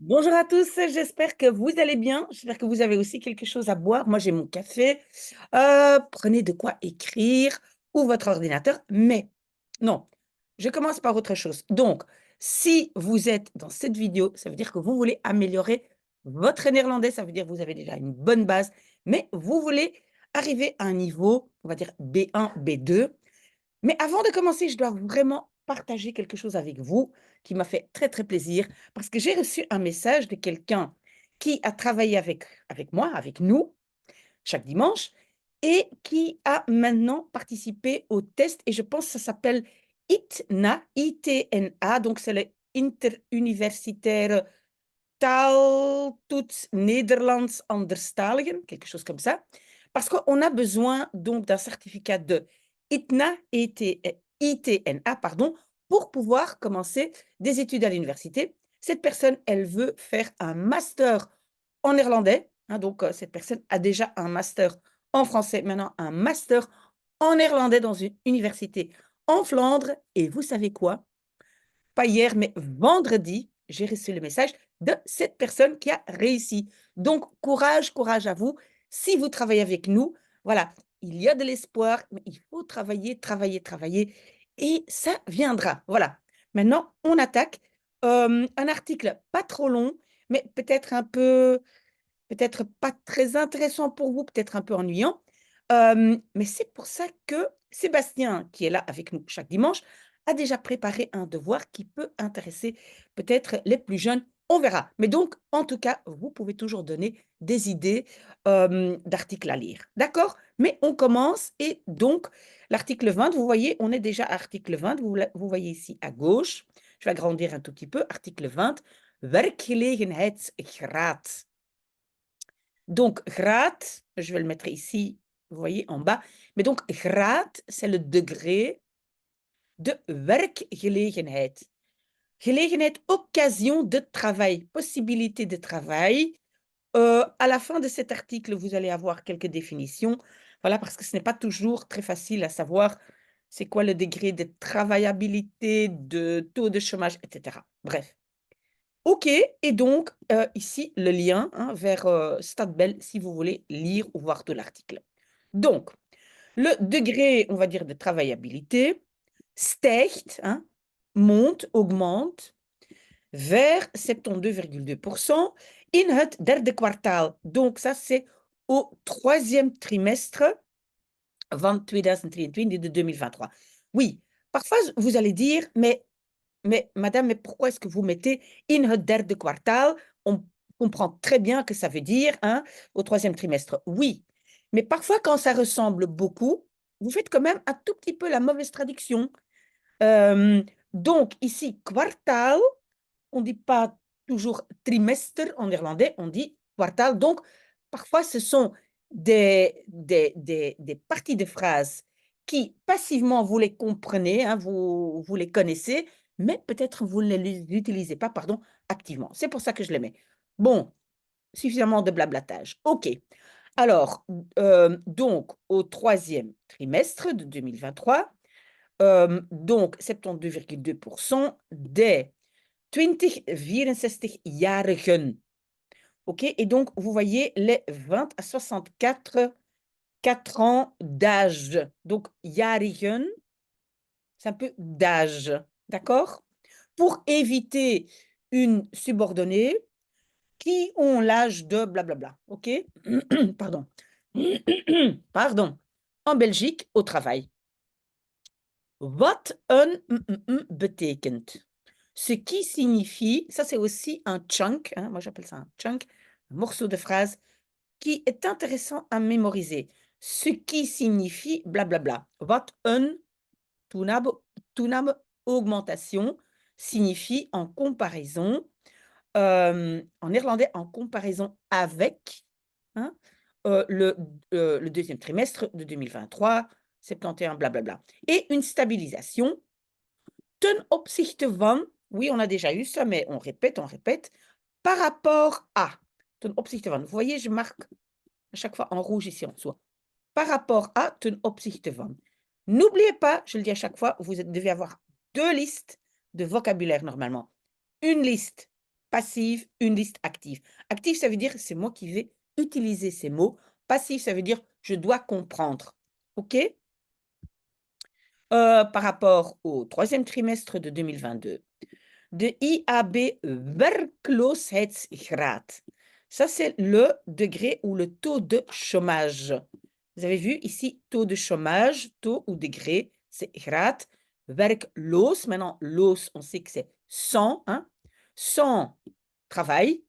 Bonjour à tous, j'espère que vous allez bien. J'espère que vous avez aussi quelque chose à boire. Moi, j'ai mon café. Prenez de quoi écrire ou votre ordinateur. Mais non, je commence par autre chose. Donc, si vous êtes dans cette vidéo, ça veut dire que vous voulez améliorer votre néerlandais. Ça veut dire que vous avez déjà une bonne base, mais vous voulez arriver à un niveau, on va dire B1, B2. Mais avant de commencer, je dois vraiment partager quelque chose avec vous qui m'a fait très, très plaisir parce que j'ai reçu un message de quelqu'un qui a travaillé avec moi, avec nous, chaque dimanche et qui a maintenant participé au test et je pense que ça s'appelle ITNA, ITNA, donc c'est le interuniversitaire Taaltoets Nederlands Anderstaligen, quelque chose comme ça, parce qu'on a besoin donc d'un certificat de ITNA, ITNA, pardon, pour pouvoir commencer des études à l'université. Cette personne, elle veut faire un master en néerlandais, hein, donc cette personne a déjà un master en français, maintenant un master en néerlandais dans une université en Flandre. Et vous savez quoi? Pas hier, mais vendredi, j'ai reçu le message de cette personne qui a réussi. Donc, courage, courage à vous. Si vous travaillez avec nous, voilà, il y a de l'espoir, mais il faut travailler, travailler, travailler, et ça viendra. Voilà. Maintenant, on attaque. Un article pas trop long, mais peut-être pas très intéressant pour vous, peut-être un peu ennuyant. Mais c'est pour ça que Sébastien, qui est là avec nous chaque dimanche, a déjà préparé un devoir qui peut intéresser peut-être les plus jeunes. On verra. Mais donc, en tout cas, vous pouvez toujours donner des idées d'articles à lire. D'accord? Mais on commence et donc, l'article 20, vous voyez, on est déjà à article 20. Vous voyez ici à gauche. Je vais agrandir un tout petit peu. Article 20. Werkgelegenheidsgraad. Donc, graad, je vais le mettre ici, vous voyez, en bas. Mais donc, graad, c'est le degré de werkgelegenheid. Gelegenheid, occasion de travail, possibilité de travail. À la fin de cet article, vous allez avoir quelques définitions. Voilà, parce que ce n'est pas toujours très facile à savoir c'est quoi le degré de travaillabilité, de taux de chômage, etc. Bref. OK, et donc ici le lien, hein, vers, Stadbel si vous voulez lire ou voir tout l'article. Donc, le degré, on va dire, de travaillabilité stijgt, hein, monte, augmente vers 72,2% in het derde kwartaal. Donc ça, c'est au troisième trimestre van 2023, de 2023. Oui, parfois vous allez dire: mais madame, mais pourquoi est-ce que vous mettez in het derde kwartaal? On comprend très bien que ça veut dire, hein, au troisième trimestre. Oui, mais parfois quand ça ressemble beaucoup, vous faites quand même un tout petit peu la mauvaise traduction. Donc ici, kwartaal, on ne dit pas toujours trimestre en néerlandais, on dit kwartaal. Donc parfois ce sont des parties de phrases qui passivement vous les comprenez, hein, vous les connaissez, mais peut-être vous ne les utilisez pas, pardon, activement. C'est pour ça que je les mets. Bon, suffisamment de blablatage. OK. Alors, donc au troisième trimestre de 2023, donc 72,2% des 20-64-jarigen. OK? Et donc, vous voyez les 20 à 64 4 ans d'âge. Donc, jarigen, c'est un peu d'âge, d'accord? Pour éviter une subordonnée qui ont l'âge de blablabla, OK? Pardon. Pardon. En Belgique, au travail. Wat een betekent. Ce qui signifie, ça c'est aussi un chunk, hein, moi j'appelle ça un chunk, un morceau de phrase qui est intéressant à mémoriser. Ce qui signifie blablabla. Wat een toename, augmentation, signifie en comparaison, en néerlandais, en comparaison avec, hein, le deuxième trimestre de 2023, 71, blablabla. Et une stabilisation, ten opzichte van, oui, on a déjà eu ça, mais on répète, par rapport à, ten opzichte van. Vous voyez, je marque à chaque fois en rouge ici en dessous. Par rapport à, ten opzichte van. N'oubliez pas, je le dis à chaque fois, vous devez avoir deux listes de vocabulaire normalement. Une liste passive, une liste active. Active, ça veut dire c'est moi qui vais utiliser ces mots. Passif, ça veut dire je dois comprendre. OK? Par rapport au 3e trimestre de 2022. De IAB werkloosheidsgraad. Ça, c'est le degré ou le taux de chômage. Vous avez vu ici, taux de chômage, taux ou degré, c'est graad. Werkloos, maintenant, loos, on sait que c'est sans, hein, sans travail.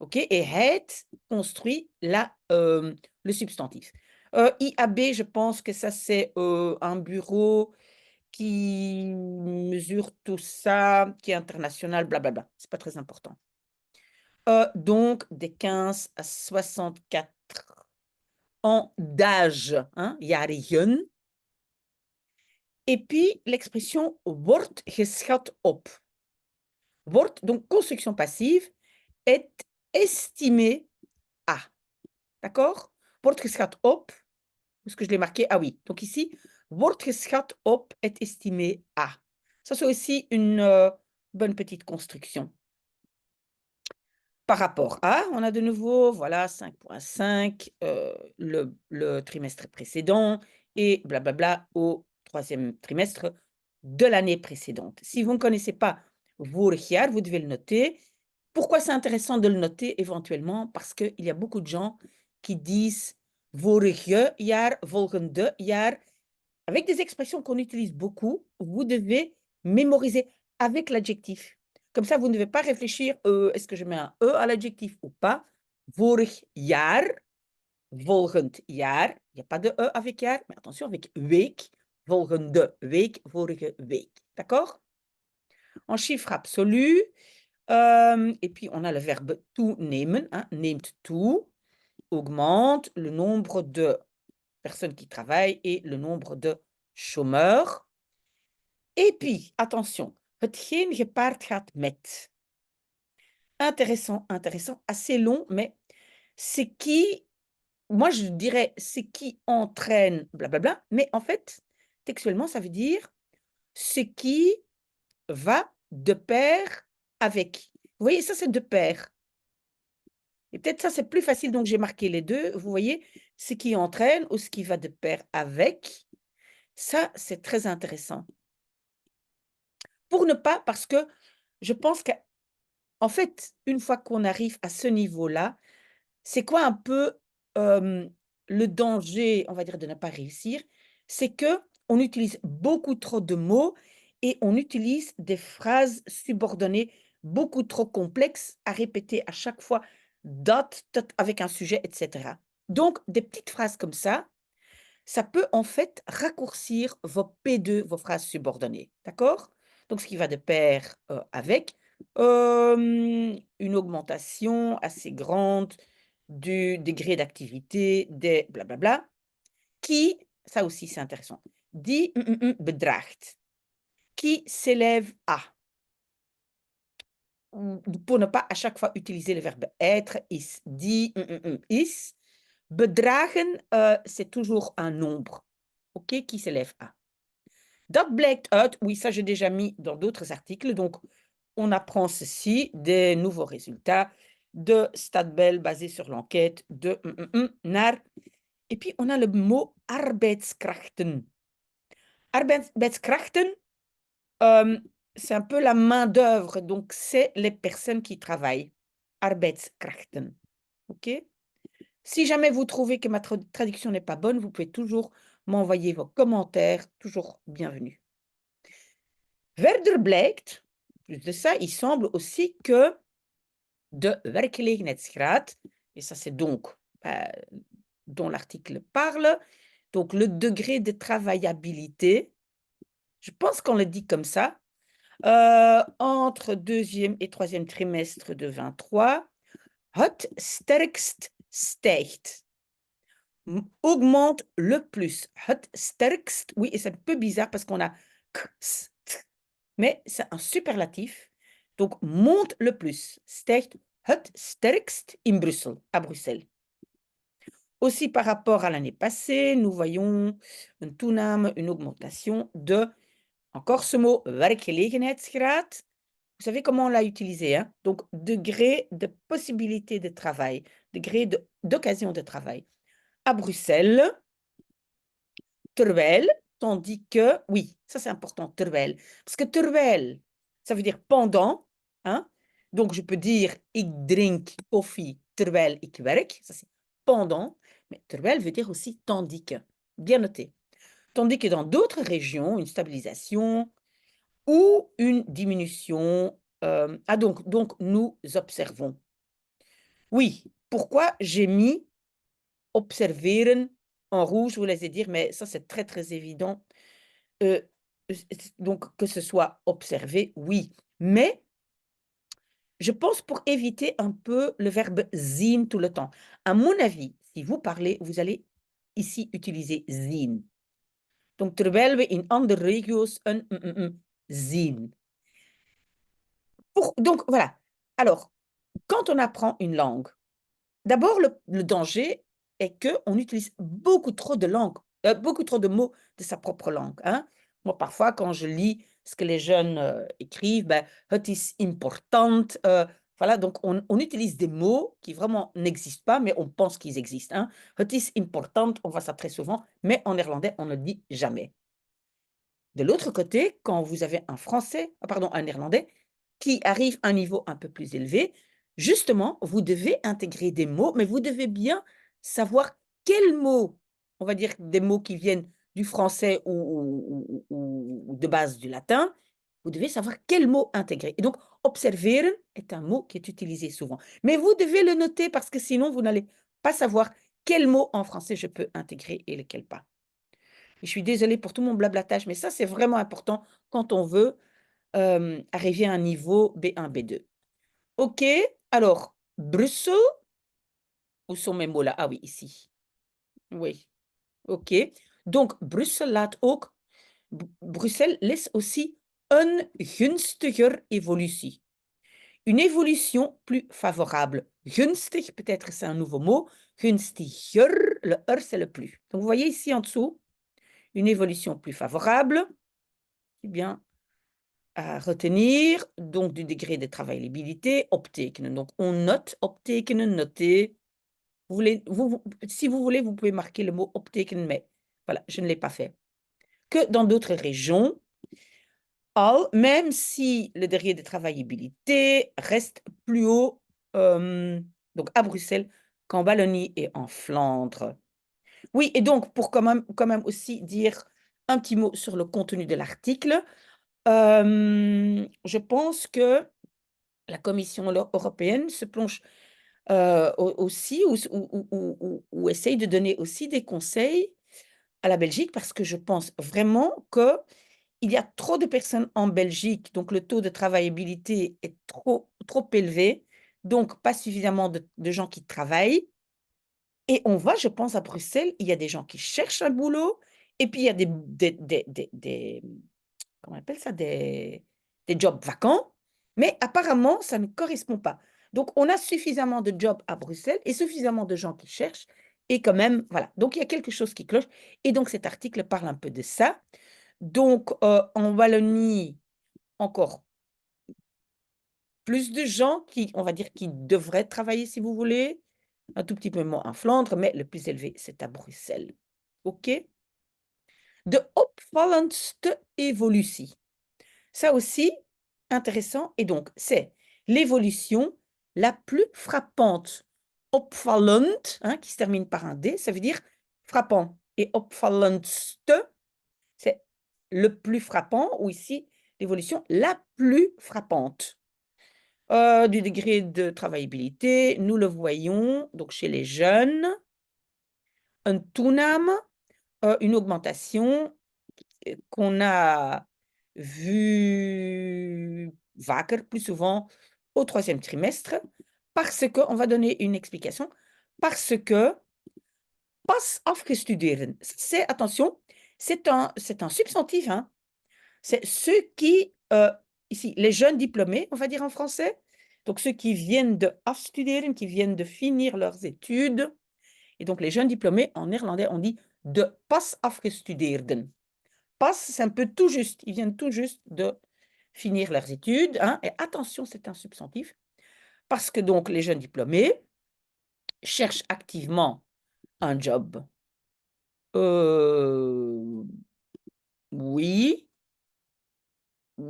OK? Et het construit le substantif. IAB, je pense que ça, c'est un bureau qui mesure tout ça, qui est international, blablabla. C'est pas très important. Donc, des 15 à 64 ans d'âge, hein, jarigen. Et puis, l'expression wordt geschat op. Wordt, donc construction passive, est estimé à. D'accord? Wordt geschat op. Est-ce que je l'ai marqué? Ah oui. Donc ici, wordt geschat op est estimé à. Ça, c'est aussi une bonne petite construction. Par rapport à, on a de nouveau, voilà, 5.5, le trimestre précédent et blablabla au 3e trimestre de l'année précédente. Si vous ne connaissez pas vorig jaar, vous devez le noter. Pourquoi c'est intéressant de le noter éventuellement? Parce qu'il y a beaucoup de gens qui disent vorige jaar, volgende jaar. Avec des expressions qu'on utilise beaucoup, vous devez mémoriser avec l'adjectif. Comme ça, vous ne devez pas réfléchir, est-ce que je mets un E à l'adjectif ou pas? Vorig jaar, volgend jaar. Il n'y a pas de E avec jaar, mais attention avec week, volgende week, vorige week. D'accord? En chiffre absolu. Et puis, on a le verbe toenemen, hein, neemt toe, augmente le nombre de personnes qui travaillent et le nombre de chômeurs. Et puis, attention, hetgeen gepaard gaat met. Intéressant, intéressant, assez long, mais c'est qui, moi je dirais, c'est qui entraîne, blablabla, mais en fait, textuellement, ça veut dire ce qui va de pair avec. Vous voyez, ça c'est de pair. Et peut-être ça c'est plus facile, donc j'ai marqué les deux. Vous voyez, ce qui entraîne ou ce qui va de pair avec. Ça, c'est très intéressant. Pour ne pas, parce que je pense qu'en fait, une fois qu'on arrive à ce niveau-là, c'est quoi un peu le danger, on va dire, de ne pas réussir? C'est que on utilise beaucoup trop de mots et on utilise des phrases subordonnées beaucoup trop complexes à répéter à chaque fois dot, tot, avec un sujet, etc. Donc, des petites phrases comme ça peut en fait raccourcir vos P2, vos phrases subordonnées. D'accord? Donc, ce qui va de pair avec une augmentation assez grande du degré d'activité des blablabla, qui, ça aussi c'est intéressant, die bedraagt, qui s'élève à. Pour ne pas à chaque fois utiliser le verbe être, is, die is. Bedragen, c'est toujours un nombre, OK, qui s'élève à. Dat blijkt uit, oui, ça j'ai déjà mis dans d'autres articles, donc on apprend ceci, des nouveaux résultats de Stadbel basés sur l'enquête de naar. Et puis on a le mot arbeidskrachten. Arbeidskrachten, c'est un peu la main-d'œuvre, donc c'est les personnes qui travaillent. Arbeidskrachten. OK? Si jamais vous trouvez que ma traduction n'est pas bonne, vous pouvez toujours m'envoyer vos commentaires, toujours bienvenus. Verder blijkt, plus de ça, il semble aussi que de werkgelegenheidsgraad, et ça c'est donc dont l'article parle, donc le degré de travaillabilité, je pense qu'on le dit comme ça, entre 2e et 3e trimestre de 23, het sterkst stijgt. Augmente le plus. Het sterkst, oui, et c'est un peu bizarre parce qu'on a k, s, t, mais c'est un superlatif. Donc, monte le plus. Stijgt het sterkst in Brussel, à Bruxelles. Aussi, par rapport à l'année passée, nous voyons une toename, une augmentation de, encore ce mot, werkgelegenheidsgraad. Vous savez comment on l'a utilisé, hein? Donc, degré de possibilité de travail, degré d'occasion de travail. À Bruxelles, terwijl, tandis que, oui, ça c'est important, terwijl. Parce que terwijl, ça veut dire pendant, hein? Donc, je peux dire, ik drink koffie terwijl ik werk. Ça c'est pendant. Mais terwijl veut dire aussi tandis que. Bien noté. Tandis que dans d'autres régions, une stabilisation ou une diminution. Donc, nous observons. Oui, pourquoi j'ai mis observeren en rouge, je vous laissez dire, mais ça c'est très très évident. Euh, donc, que ce soit observé, oui. Mais je pense pour éviter un peu le verbe zien tout le temps. À mon avis, si vous parlez, vous allez ici utiliser zien. Donc, terwijl we in andere regio's een zien. Donc, voilà. Alors, quand on apprend une langue, d'abord, le danger est qu'on utilise beaucoup trop de langues, beaucoup trop de mots de sa propre langue, hein. Moi, parfois, quand je lis ce que les jeunes écrivent, ben, het is important, voilà, donc on utilise des mots qui vraiment n'existent pas, mais on pense qu'ils existent, hein. Het is important, on voit ça très souvent, mais en néerlandais, on ne le dit jamais. De l'autre côté, quand vous avez un français, pardon, un néerlandais, qui arrive à un niveau un peu plus élevé, justement, vous devez intégrer des mots, mais vous devez bien savoir quels mots, on va dire des mots qui viennent du français ou de base du latin, vous devez savoir quels mots intégrer. Et donc, observeren est un mot qui est utilisé souvent. Mais vous devez le noter parce que sinon, vous n'allez pas savoir quels mots en français je peux intégrer et lesquels pas. Et je suis désolée pour tout mon blablatage, mais ça, c'est vraiment important quand on veut arriver à un niveau B1, B2. OK, alors, Brussel, où sont mes mots là? Ah oui, ici. Oui, OK. Donc, Brussel laat ook, Bruxelles laisse aussi een gunstiger évolutie. Une évolution plus favorable. Gunstig, peut-être c'est un nouveau mot. Gunstiger, le er, c'est le plus. Donc, vous voyez ici en dessous, une évolution plus favorable. Eh bien, à retenir, donc du degré de travaillabilité, optekenen. Donc, on note, optekenen, noter. Si vous voulez, vous pouvez marquer le mot optekenen, mais voilà, je ne l'ai pas fait. Que dans d'autres régions, même si le degré de travaillabilité reste plus haut, donc à Bruxelles, qu'en Wallonie et en Flandre. Oui, et donc, pour quand même aussi dire un petit mot sur le contenu de l'article, je pense que la Commission européenne se plonge aussi ou essaye de donner aussi des conseils à la Belgique parce que je pense vraiment qu'il y a trop de personnes en Belgique, donc le taux de travaillabilité est trop élevé, donc pas suffisamment de gens qui travaillent. Et on voit, je pense, à Bruxelles, il y a des gens qui cherchent un boulot et puis il y a des comment on appelle ça? Des jobs vacants, mais apparemment, ça ne correspond pas. Donc, on a suffisamment de jobs à Bruxelles et suffisamment de gens qui cherchent et quand même, voilà. Donc, il y a quelque chose qui cloche et donc cet article parle un peu de ça. Donc, en Wallonie, encore plus de gens qui, on va dire, qui devraient travailler si vous voulez, un tout petit peu moins en Flandre, mais le plus élevé, c'est à Bruxelles. OK? De opvallendste evolutie. Ça aussi, intéressant. Et donc, c'est l'évolution la plus frappante. Opvallend, hein, qui se termine par un D, ça veut dire frappant. Et opvallendste, c'est le plus frappant, ou ici, l'évolution la plus frappante. Du degré de travaillabilité, nous le voyons donc chez les jeunes. Un toename, une augmentation qu'on a vu vaker, plus souvent au 3e trimestre, parce que, on va donner une explication, parce que pas afgestudeerd, c'est, attention, c'est un substantif, hein. C'est ceux qui, ici, les jeunes diplômés, on va dire en français, donc ceux qui viennent de afstuderen, qui viennent de finir leurs études, et donc les jeunes diplômés, en néerlandais, on dit de pas afgestudeerden. Pas, c'est un peu tout juste, ils viennent tout juste de finir leurs études, hein, et attention, c'est un substantif, parce que donc les jeunes diplômés cherchent activement un job. Oui,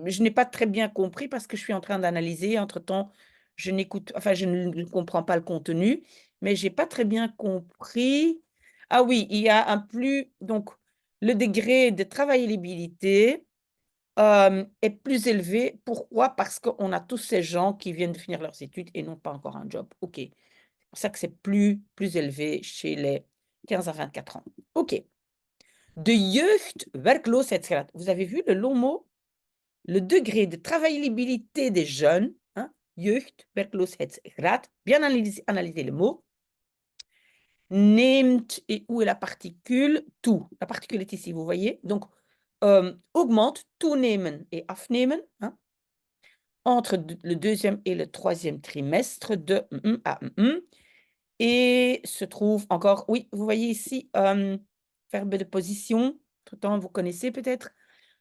je n'ai pas très bien compris parce que je suis en train d'analyser. Entre-temps, je ne comprends pas le contenu, mais j'ai pas très bien compris. Ah oui, il y a donc le degré de travaillabilité, est plus élevé. Pourquoi? Parce qu'on a tous ces gens qui viennent de finir leurs études et n'ont pas encore un job. OK. C'est pour ça que c'est plus élevé chez les 15 à 24 ans. OK. De jeugdwerkloosheidsgraad. Vous avez vu le long mot? Le degré de travaillabilité des jeunes, hein, jeugdwerkloosheidsgraad, bien analyser le mot, neemt, et où est la particule? Toe. La particule est ici, vous voyez? Donc, augmente, toenemen et afnemen, hein, entre le deuxième et le troisième trimestre de à et se trouve encore, oui, vous voyez ici, verbe de position, tout le temps vous connaissez peut-être,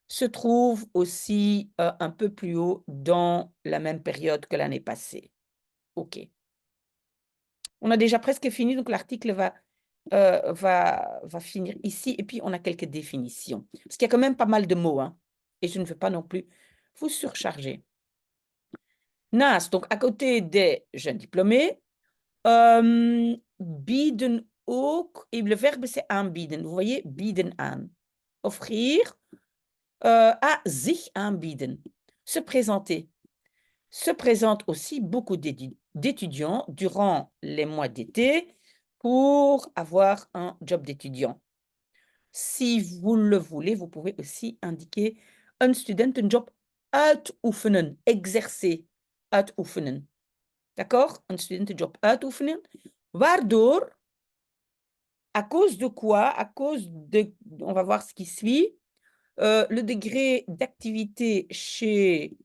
se trouve aussi, un peu plus haut dans la même période que l'année passée. OK. On a déjà presque fini, donc l'article va finir ici et puis on a quelques définitions. Parce qu'il y a quand même pas mal de mots, hein, et je ne veux pas non plus vous surcharger. Naast, donc à côté des jeunes diplômés, bieden ook, et le verbe c'est aanbieden. Vous voyez, bieden aan. Offrir, à zich aanbieden. Se présenter. Se présentent aussi beaucoup d'étudiants durant les mois d'été pour avoir un job d'étudiant. Si vous le voulez, vous pouvez aussi indiquer een studentenjob uitoefenen, exercer, uitoefenen. D'accord? Een studentenjob uitoefenen. Waardoor, à cause de quoi? À cause de, on va voir ce qui suit, le degré d'activité chez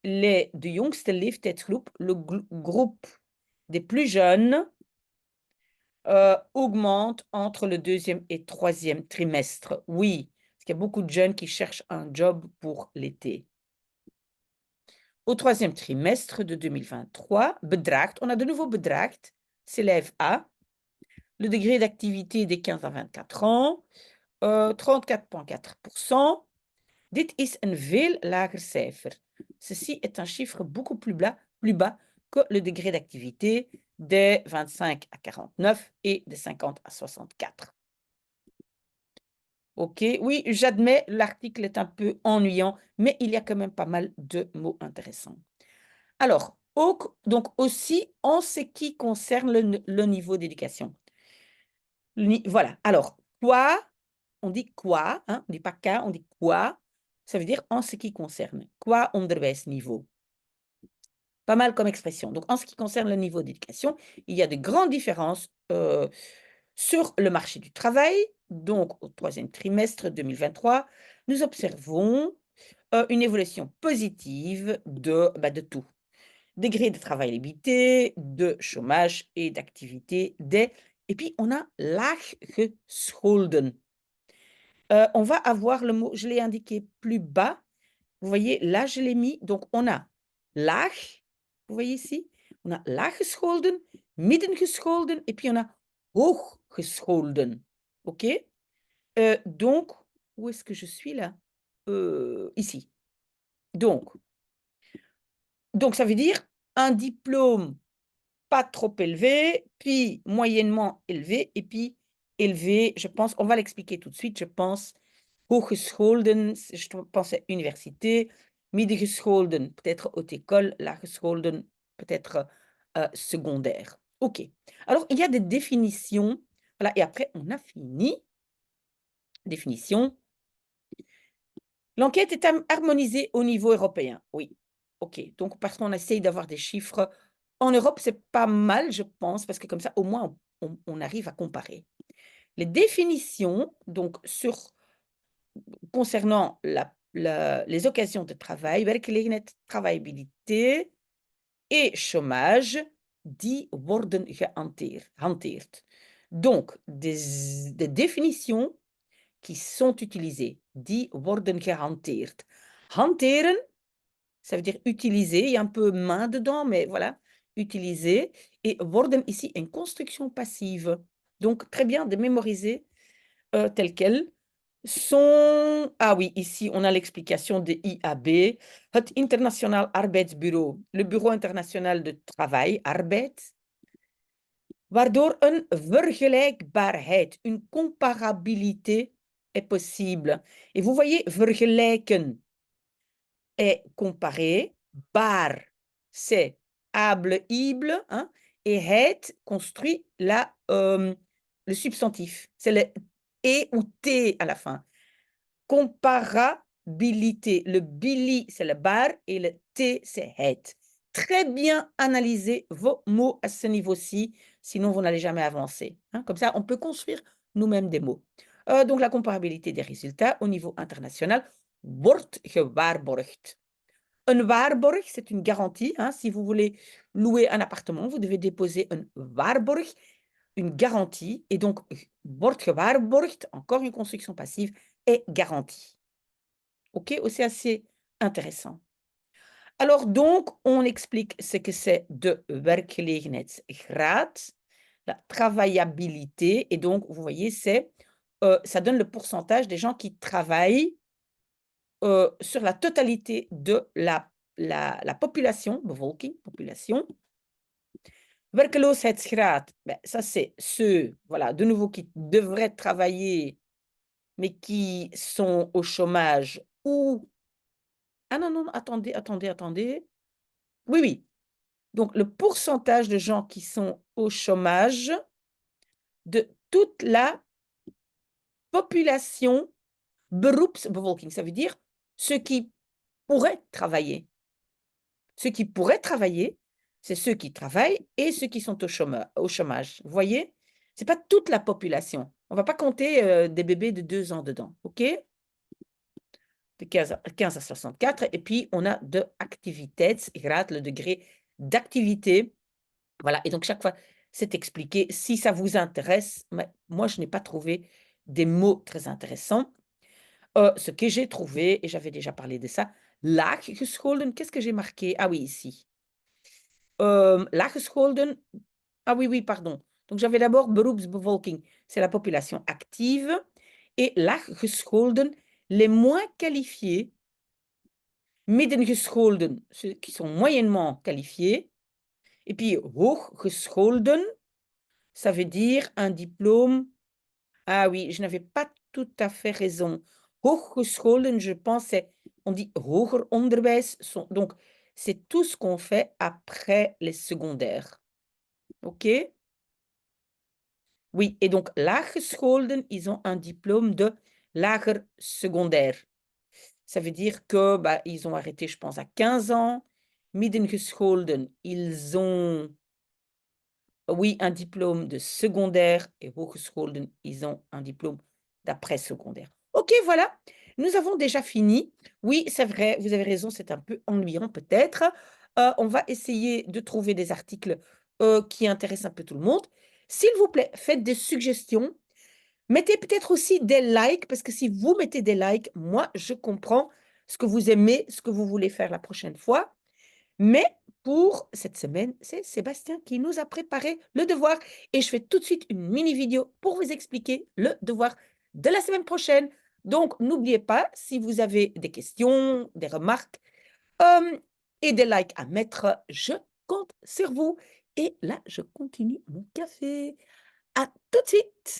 de jongste leeftijdsgroep, le groupe des plus jeunes, augmente entre le deuxième et troisième trimestre. Oui, parce qu'il y a beaucoup de jeunes qui cherchent un job pour l'été. Au troisième trimestre de 2023, bedraagt, on a de nouveau bedraagt, s'élève à le degré d'activité des 15 à 24 ans, 34,4%. Dit is een veel lager cijfer. Ceci est un chiffre beaucoup plus bas que le degré d'activité des 25 à 49 et des 50 à 64. OK, oui, j'admets, l'article est un peu ennuyant, mais il y a quand même pas mal de mots intéressants. Alors, donc aussi en ce qui concerne le niveau d'éducation. Voilà, alors, quoi, on dit quoi, hein, on dit pas qu'un, on dit quoi, ça veut dire en ce qui concerne. Qua onderwijsniveau. Pas mal comme expression. Donc, en ce qui concerne le niveau d'éducation, il y a de grandes différences sur le marché du travail. Donc, au troisième trimestre 2023, nous observons une évolution positive de tout. Degré de travaillabilité, de chômage et d'activité des. Et puis, on a laaggescholden. On va avoir le mot, je l'ai indiqué plus bas. Vous voyez, là, je l'ai mis. Donc, on a laag, vous voyez ici. On a laaggescholden, middengescholden, et puis on a hooggescholden. OK? Donc, où est-ce que je suis là? Ici. Donc, ça veut dire un diplôme pas trop élevé, puis moyennement élevé, et puis élevé, je pense, on va l'expliquer tout de suite, je pense, hooggescholden, je pense à université, middengescholden, peut-être haute école, laaggescholden, peut-être secondaire. OK. Alors, il y a des définitions, voilà, et après, on a fini. Définition. L'enquête est harmonisée au niveau européen. Oui. OK. Donc, parce qu'on essaye d'avoir des chiffres. En Europe, c'est pas mal, je pense, parce que comme ça, au moins, on arrive à comparer. Les définitions, donc, concernant les occasions de travail, werkgelegenheid, travaillabilité et chômage, die worden gehanteerd. Donc, des définitions qui sont utilisées, die worden gehanteerd. Hanteren, Ça veut dire utiliser, il y a un peu main dedans, mais voilà, utiliser. Et worden ici, une construction passive. Donc, très bien de mémoriser tel quel. Ah oui, ici, on a l'explication de IAB. Het Internationaal Arbeidsbureau, le Bureau international de travail, arbeid, waardoor een vergelijkbaarheid, une comparabilité est possible. Et vous voyez, vergelijken est comparer, bar, c'est able, ible, hein, et het construit le substantif. C'est le et ou t à la fin. Comparabilité. Le bili, c'est le bar et le t, c'est het. Très bien analyser vos mots à ce niveau-ci, sinon vous n'allez jamais avancer, hein. Comme ça, on peut construire nous-mêmes des mots. Donc, la comparabilité des résultats au niveau international wordt gewaarborgd. Un waarborg, c'est une garantie, hein. Si vous voulez louer un appartement, vous devez déposer un waarborg, une garantie. Et donc, wordt gewaarborgd, encore une construction passive, est garantie. OK? C'est assez intéressant. Alors donc, on explique ce que c'est de werkgelegenheidsgraad, la travaillabilité. Et donc, vous voyez, ça donne le pourcentage des gens qui travaillent sur la totalité de la population, bevolking, population. Werkeloosheidsgraad, ben, ça c'est ceux, voilà, de nouveau qui devraient travailler, mais qui sont au chômage ou... Ah non, non, attendez, attendez, attendez. Oui, oui. Donc, le pourcentage de gens qui sont au chômage de toute la population beroepsbevolking, ça veut dire ceux qui pourraient travailler. Ceux qui pourraient travailler, c'est ceux qui travaillent et ceux qui sont au chômage. Vous voyez? C'est pas toute la population. On va pas compter des bébés de 2 ans dedans, OK? De 15 à 64. Et puis, on a de activiteitsgraad, le degré d'activité. Voilà. Et donc, chaque fois, c'est expliqué. Si ça vous intéresse, mais moi, je n'ai pas trouvé des mots très intéressants. Ce que j'ai trouvé, et j'avais déjà parlé de ça, laaggescholden, qu'est-ce que j'ai marqué? Ah oui, ici. Laaggescholden, ah oui, oui, pardon. Donc, j'avais d'abord beroepsbevolking, c'est la population active. Et laaggescholden, les moins qualifiés. Middengescholden, ceux qui sont moyennement qualifiés. Et puis, hooggescholden, ça veut dire un diplôme. Ah oui, je n'avais pas tout à fait raison. Hooggescholden, je pense, on dit hoger onderwijs. Donc, c'est tout ce qu'on fait après les secondaires. OK? Oui, et donc, laaggescholden, ils ont un diplôme de lager secondaire. Ça veut dire que, bah, ils ont arrêté, je pense, à 15 ans. Middengescholden, ils ont, oui, un diplôme de secondaire, et hooggescholden, ils ont un diplôme d'après-secondaire. OK, voilà, nous avons déjà fini. Oui, c'est vrai, vous avez raison, c'est un peu ennuyant peut-être. On va essayer de trouver des articles qui intéressent un peu tout le monde. S'il vous plaît, faites des suggestions. Mettez peut-être aussi des likes, parce que si vous mettez des likes, moi, je comprends ce que vous aimez, ce que vous voulez faire la prochaine fois. Mais pour cette semaine, c'est Sébastien qui nous a préparé le devoir. Et je fais tout de suite une mini vidéo pour vous expliquer le devoir de la semaine prochaine. Donc, n'oubliez pas, si vous avez des questions, des remarques et des likes à mettre, je compte sur vous. Et là, je continue mon café. À tout de suite!